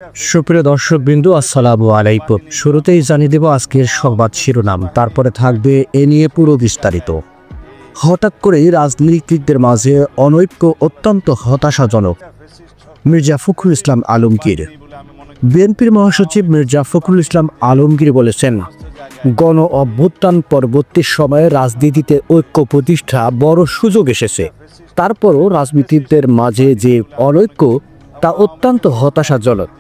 সুপ্রিয় দর্শকবৃন্দু, আসসালামু আলাইকুম। শুরুতেই জানিয়ে দেব আজকের সংবাদ শিরোনাম, তারপরে থাকবে এ নিয়ে পুরো বিস্তারিত। হঠাৎ করেই রাজনীতিকদের মাঝে অনৈক্য অত্যন্ত হতাশাজনক। মির্জা ফখরুল ইসলাম আলমগীর। বিএনপির মহাসচিব মির্জা ফখরুল ইসলাম আলমগীর বলেছেন, গণ অভ্যুত্থান পরবর্তী সময়ে রাজনীতিতে ঐক্য প্রতিষ্ঠা বড় সুযোগ এসেছে। তারপরও রাজনীতিকদের মাঝে যে অনৈক্য তা অত্যন্ত হতাশাজনক।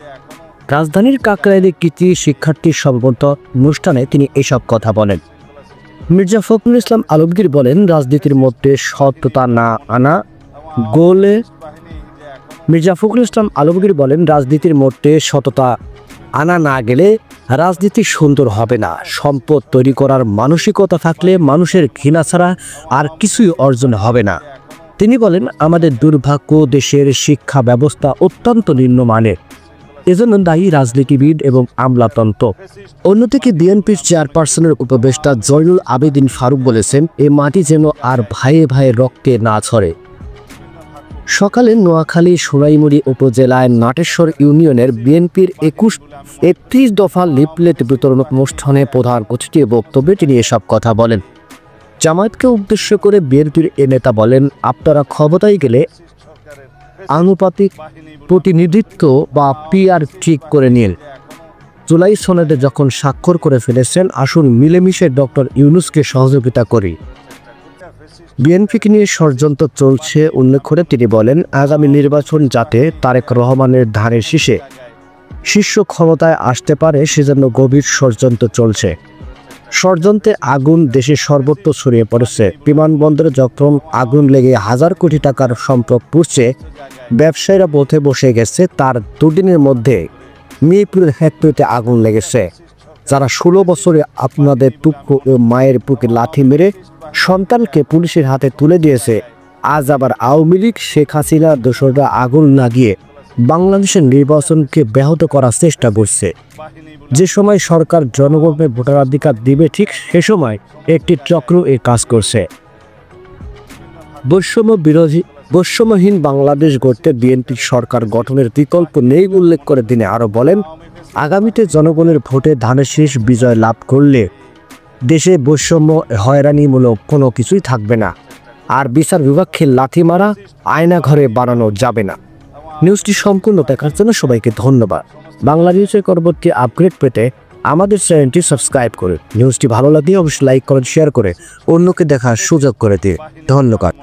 রাজধানীর কাকরাইলে কৃতি শিক্ষার্থী সমাবর্তন অনুষ্ঠানে তিনি এসব কথা বলেন। মির্জা ফখরুল ইসলাম আলমগীর বলেন, রাজনীতির মধ্যে সত্যতা না আনা গোলে মির্জা ফখরুল ইসলাম আলমগীর বলেন, রাজনীতির মধ্যে সততা আনা না গেলে রাজনীতি সুন্দর হবে না। সম্পদ তৈরি করার মানসিকতা থাকলে মানুষের ঘৃণা ছাড়া আর কিছুই অর্জন হবে না। তিনি বলেন, আমাদের দুর্ভাগ্য, দেশের শিক্ষা ব্যবস্থা অত্যন্ত নিম্নমানের, এজন্য দায়ী রাজনীতিবিদ এবং আমলাতন্ত্র। অন্যদিকে বিএনপির চেয়ারপারসনের উপদেষ্টা জয়নুল আবেদিন ফারুক বলেছেন, এ মাটি যেন আর ভাইয়ে ভাইয়ে রক্তে না ঝরে। সকালে নোয়াখালী সোনাইমুড়ি উপজেলায় নাটেশ্বর ইউনিয়নের বিএনপির 31 দফা লিফলেট বিতরণ অনুষ্ঠানে প্রধান অতিথির বক্তব্যে তিনি এসব কথা বলেন। জামায়াতকে উদ্দেশ্য করে বিএনপির এ নেতা বলেন, আপনারা ক্ষমতায় গেলে আনুপাতিক প্রতিনিধিত্ব বা পিআর ঠিক করে নিন। জুলাই সনদে যখন স্বাক্ষর করে ফেলেছেন, আসুন মিলেমিশে ডক্টর ইউনূসকে সহযোগিতা করি। বিএনপিকে নিয়ে ষড়যন্ত্র চলছে উল্লেখ করে তিনি বলেন, আগামী নির্বাচন যাতে তারেক রহমানের ধানের শীর্ষ ক্ষমতায় আসতে পারে সেজন্য গভীর ষড়যন্ত্র চলছে। ষড়যন্ত্রে আগুন দেশের সর্বত্র ছড়িয়ে পড়েছে। বিমানবন্দরে যখন আগুন লেগে হাজার কোটি টাকার সম্পদ পুড়ছে, ব্যবসায়ীরা পথে বসে গেছে, তার দুদিনের মধ্যে মিরপুরের ফ্যাক্টরিতে আগুন লেগেছে। যারা 16 বছরে আপনাদের টুকরো ও মায়ের বুকে লাথি মেরে সন্তানকে পুলিশের হাতে তুলে দিয়েছে, আজ আবার আওয়ামী লীগ শেখ হাসিনা দোসররা আগুন লাগিয়ে বাংলাদেশের নির্বাচনকে ব্যাহত করার চেষ্টা করছে। যে সময় সরকার জনগণের ভোটাধিকার দিবে, ঠিক সে সময় একটি চক্র এই কাজ করছে। বৈষম্যহীন বাংলাদেশ গড়তে বিএনপি সরকার গঠনের বিকল্প নেই উল্লেখ করে তিনি আরও বলেন, আগামীতে জনগণের ভোটে ধানের শীষ বিজয় লাভ করলে দেশে বৈষম্য হয়রানিমূলক কোনো কিছুই থাকবে না, আর বিচার বিভাগকে লাথি মারা আয়না ঘরে বানানো যাবে না। নিউজটি সম্পূর্ণ দেখার জন্য সবাইকে ধন্যবাদ। বাংলা নিউজের পরবর্তী আপগ্রেড পেতে আমাদের চ্যানেলটি সাবস্ক্রাইব করে নিউজটি ভালো লাগলে অবশ্যই লাইক করেন, শেয়ার করে অন্যকে দেখার সুযোগ করে দিয়ে ধন্যবাদ।